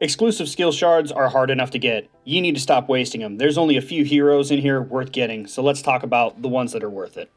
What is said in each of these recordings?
Exclusive skill shards are hard enough to get. You need to stop wasting them. There's only a few heroes in here worth getting, so let's talk about the ones that are worth it.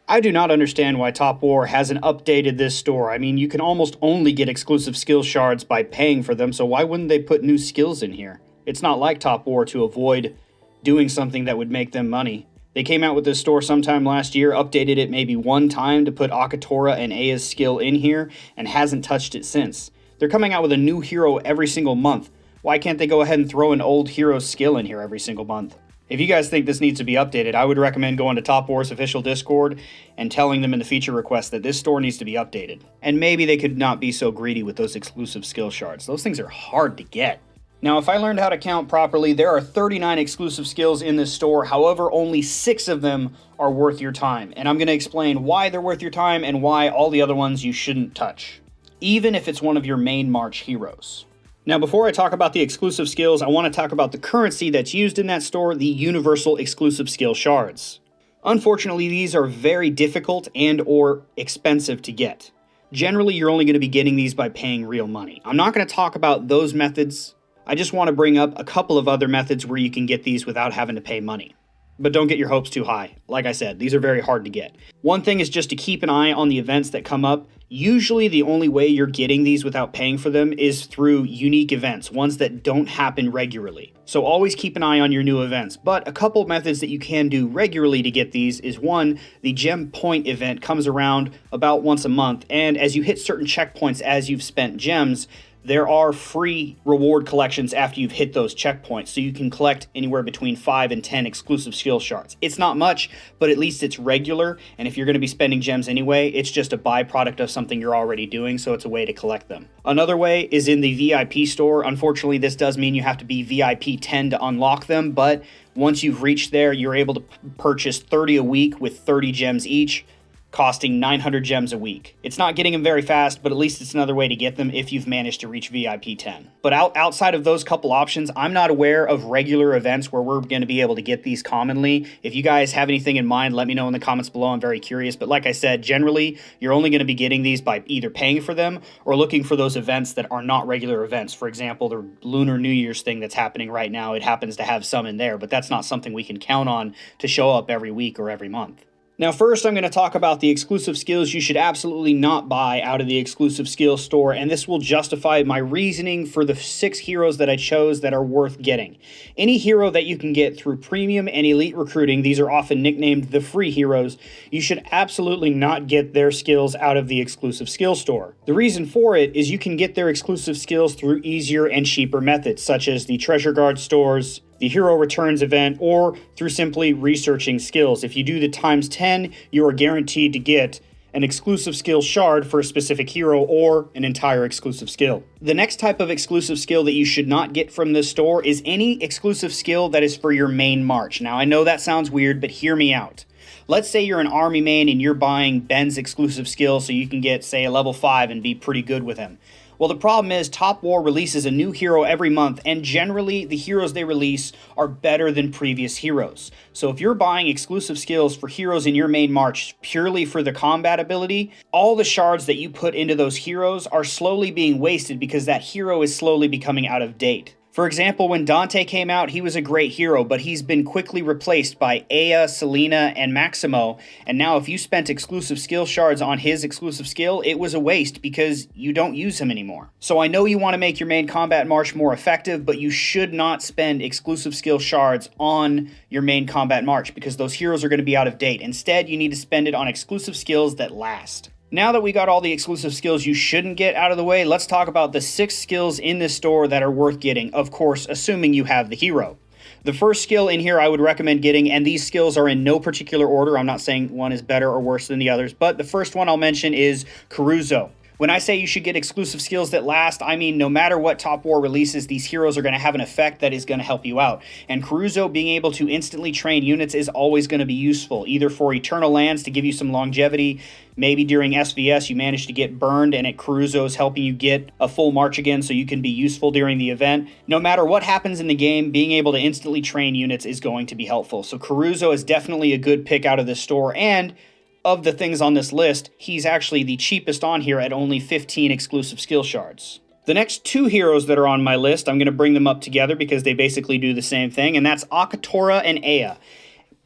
I do not understand why topwar hasn't updated this store. I mean, you can almost only get exclusive skill shards by paying for them, so why wouldn't they put new skills in here? It's not like topwar to avoid doing something that would make them money. They came out with this store sometime last year, updated it maybe one time to put Akatora and Aya's skill in here, and hasn't touched it since. They're coming out with a new hero every single month. Why can't they go ahead and throw an old hero's skill in here every single month? If you guys think this needs to be updated, I would recommend going to topwar's official Discord and telling them in the feature request that this store needs to be updated. And maybe they could not be so greedy with those exclusive skill shards. Those things are hard to get. Now, if I learned how to count properly, there are 39 exclusive skills in this store. However, only 6 of them are worth your time. And I'm going to explain why they're worth your time and why all the other ones you shouldn't touch, even if it's one of your main March heroes. Now, before I talk about the exclusive skills, I want to talk about the currency that's used in that store, the universal exclusive skill shards. Unfortunately, these are very difficult and or expensive to get. Generally, you're only going to be getting these by paying real money. I'm not going to talk about those methods. I just want to bring up a couple of other methods where you can get these without having to pay money. But don't get your hopes too high. Like I said, these are very hard to get. One thing is just to keep an eye on the events that come up. Usually the only way you're getting these without paying for them is through unique events, ones that don't happen regularly. So always keep an eye on your new events. But a couple methods that you can do regularly to get these is one, the gem point event comes around about once a month, and as you hit certain checkpoints as you've spent gems, there are free reward collections after you've hit those checkpoints, so you can collect anywhere between 5 and 10 exclusive skill shards. It's not much, but at least it's regular, and if you're going to be spending gems anyway, it's just a byproduct of something you're already doing, so it's a way to collect them. Another way is in the VIP store. Unfortunately, this does mean you have to be VIP 10 to unlock them, but once you've reached there, you're able to purchase 30 a week with 30 gems each, costing 900 gems a week. It's not getting them very fast, but at least it's another way to get them if you've managed to reach VIP 10. But outside of those couple options, I'm not aware of regular events where we're going to be able to get these commonly. If you guys have anything in mind, let me know in the comments below. I'm very curious. But like I said, generally, you're only going to be getting these by either paying for them or looking for those events that are not regular events. For example, the Lunar New Year's thing that's happening right now, it happens to have some in there, but that's not something we can count on to show up every week or every month. Now, first, I'm going to talk about the exclusive skills you should absolutely not buy out of the exclusive skills store, and this will justify my reasoning for the 6 heroes that I chose that are worth getting. Any hero that you can get through premium and elite recruiting, these are often nicknamed the free heroes, you should absolutely not get their skills out of the exclusive skill store. The reason for it is you can get their exclusive skills through easier and cheaper methods, such as the treasure guard stores, the hero returns event, or through simply researching skills. If you do the times 10, you are guaranteed to get an exclusive skill shard for a specific hero or an entire exclusive skill. The next type of exclusive skill that you should not get from this store is any exclusive skill that is for your main march. Now, I know that sounds weird, but hear me out. Let's say you're an army main and you're buying Ben's exclusive skill so you can get, say, a level 5 and be pretty good with him. Well, the problem is topwar releases a new hero every month, and generally the heroes they release are better than previous heroes. So if you're buying exclusive skills for heroes in your main march purely for the combat ability, all the shards that you put into those heroes are slowly being wasted because that hero is slowly becoming out of date. For example, when Dante came out, he was a great hero, but he's been quickly replaced by Aya, Selena, and Maximo, and now if you spent exclusive skill shards on his exclusive skill, it was a waste because you don't use him anymore. So I know you want to make your main combat march more effective, but you should not spend exclusive skill shards on your main combat march because those heroes are going to be out of date. Instead, you need to spend it on exclusive skills that last. Now that we got all the exclusive skills you shouldn't get out of the way, let's talk about the 6 skills in this store that are worth getting, of course, assuming you have the hero. The first skill in here I would recommend getting, and these skills are in no particular order. I'm not saying one is better or worse than the others, but the first one I'll mention is Caruso. When I say you should get exclusive skills that last, I mean no matter what topwar releases, these heroes are going to have an effect that is going to help you out. And Caruso being able to instantly train units is always going to be useful, either for Eternal Lands to give you some longevity. Maybe during SVS you manage to get burned and Caruso is helping you get a full march again so you can be useful during the event. No matter what happens in the game, being able to instantly train units is going to be helpful. So Caruso is definitely a good pick out of this store, and of the things on this list, he's actually the cheapest on here at only 15 exclusive skill shards. The next two heroes that are on my list, I'm going to bring them up together because they basically do the same thing, and that's Akatora and Aya.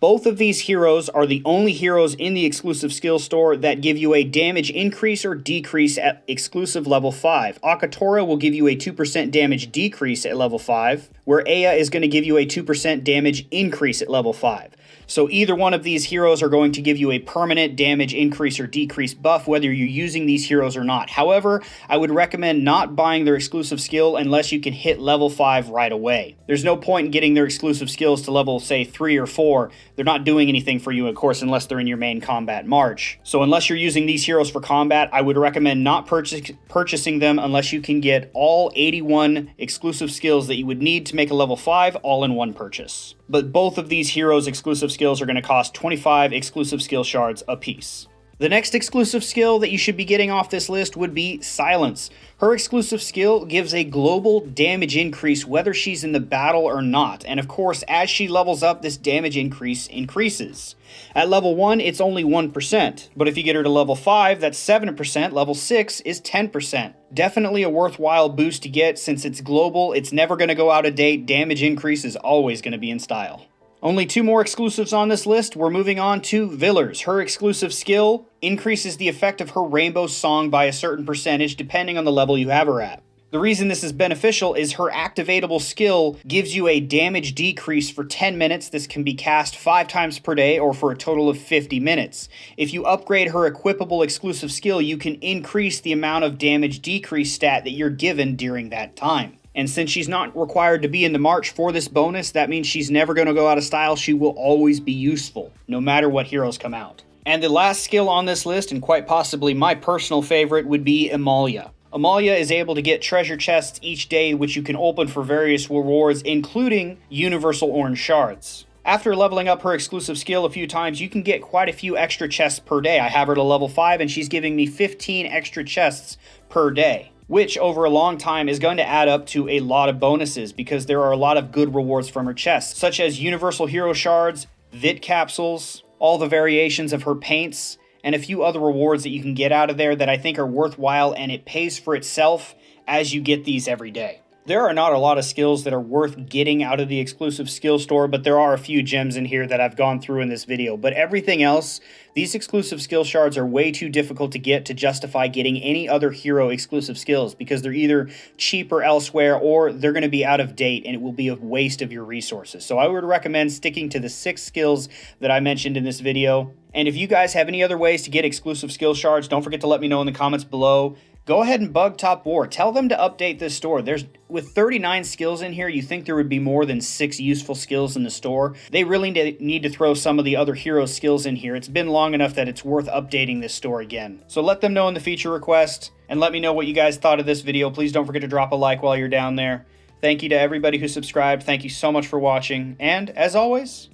Both of these heroes are the only heroes in the exclusive skill store that give you a damage increase or decrease at exclusive level 5. Akatora will give you a 2% damage decrease at level 5, where Aya is going to give you a 2% damage increase at level 5. So either one of these heroes are going to give you a permanent damage increase or decrease buff, whether you're using these heroes or not. However, I would recommend not buying their exclusive skill unless you can hit level 5 right away. There's no point in getting their exclusive skills to level, say, 3 or 4. They're not doing anything for you, of course, unless they're in your main combat march. So unless you're using these heroes for combat, I would recommend not purchasing them unless you can get all 81 exclusive skills that you would need to make a level 5 all in one purchase. But both of these heroes' exclusive skills are going to cost 25 exclusive skill shards apiece. The next exclusive skill that you should be getting off this list would be Silence. Her exclusive skill gives a global damage increase whether she's in the battle or not, and of course as she levels up this damage increase increases. At level 1 it's only 1%, but if you get her to level 5 that's 7%, level 6 is 10%. Definitely a worthwhile boost to get since it's global, it's never going to go out of date, damage increase is always going to be in style. Only two more exclusives on this list. We're moving on to Villers. Her exclusive skill increases the effect of her rainbow song by a certain percentage depending on the level you have her at. The reason this is beneficial is her activatable skill gives you a damage decrease for 10 minutes. This can be cast 5 times per day or for a total of 50 minutes. If you upgrade her equipable exclusive skill, you can increase the amount of damage decrease stat that you're given during that time. And since she's not required to be in the march for this bonus, that means she's never going to go out of style. She will always be useful, no matter what heroes come out. And the last skill on this list, and quite possibly my personal favorite, would be Amalia. Amalia is able to get treasure chests each day, which you can open for various rewards, including universal orange shards. After leveling up her exclusive skill a few times, you can get quite a few extra chests per day. I have her to level 5, and she's giving me 15 extra chests per day, which over a long time is going to add up to a lot of bonuses because there are a lot of good rewards from her chests, such as universal hero shards, vit capsules, all the variations of her paints, and a few other rewards that you can get out of there that I think are worthwhile, and it pays for itself as you get these every day. There are not a lot of skills that are worth getting out of the exclusive skill store, but there are a few gems in here that I've gone through in this video. But everything else, these exclusive skill shards are way too difficult to get to justify getting any other hero exclusive skills because they're either cheaper elsewhere or they're going to be out of date and it will be a waste of your resources. So I would recommend sticking to the 6 skills that I mentioned in this video. And if you guys have any other ways to get exclusive skill shards, don't forget to let me know in the comments below. Go ahead and bug topwar. Tell them to update this store. With 39 skills in here, you think there would be more than 6 useful skills in the store. They really need to throw some of the other hero skills in here. It's been long enough that it's worth updating this store again. So let them know in the feature request, and let me know what you guys thought of this video. Please don't forget to drop a like while you're down there. Thank you to everybody who subscribed. Thank you so much for watching, and as always,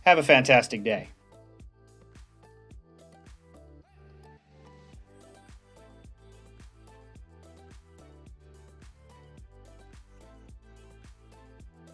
have a fantastic day.